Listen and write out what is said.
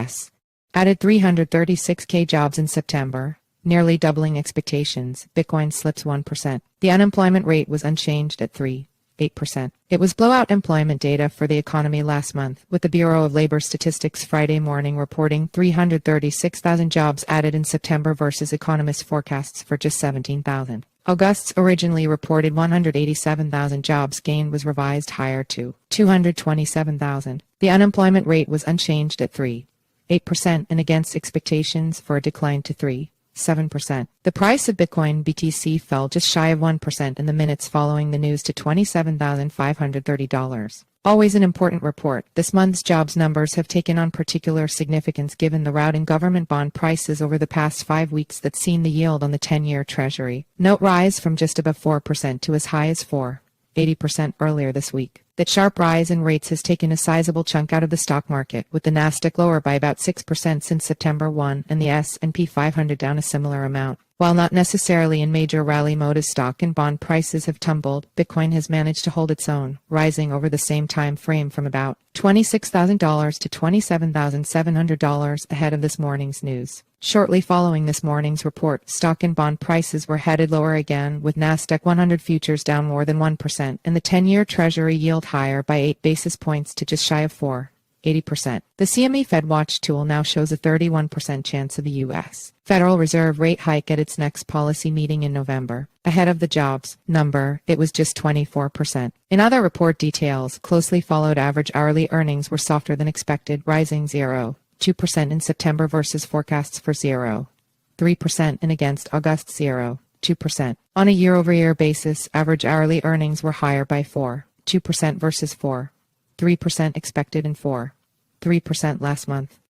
U.S. added 336K jobs in September, nearly doubling expectations. Bitcoin slips 1%. The unemployment rate was unchanged at 3.8%. It was blowout employment data for the economy last month, with the Bureau of Labor Statistics Friday morning reporting 336,000 jobs added in September versus economist forecasts for just 17,000. August's originally reported 187,000 jobs gain was revised higher to 227,000. The unemployment rate was unchanged at 3.8% and against expectations for a decline to 3.7%. The price of Bitcoin BTC fell just shy of 1% in the minutes following the news to $27,530. Always an important report, this month's jobs numbers have taken on particular significance given the rout in government bond prices over the past 5 weeks that's seen the yield on the 10-year Treasury note rise from just above 4% to as high as 4.80% earlier this week. That sharp rise in rates has taken a sizable chunk out of the stock market, with the Nasdaq lower by about 6% since September 1 and the S&P 500 down a similar amount. While not necessarily in major rally mode as stock and bond prices have tumbled, Bitcoin has managed to hold its own, rising over the same time frame from about $26,000 to $27,700 ahead of this morning's news. Shortly following this morning's report, stock and bond prices were headed lower again, with Nasdaq 100 futures down more than 1% and the 10-year Treasury yield higher by 8 basis points to just shy of 4.80%. The CME FedWatch tool now shows a 31% chance of the U.S. Federal Reserve rate hike at its next policy meeting in November. Ahead of the jobs number, it was just 24%. In other report details, closely followed average hourly earnings were softer than expected, rising 0.2% in September versus forecasts for 0.3% and against August 0.2%. On a year-over-year basis, average hourly earnings were higher by 4.2% versus 4.3% expected and 4.3% last month.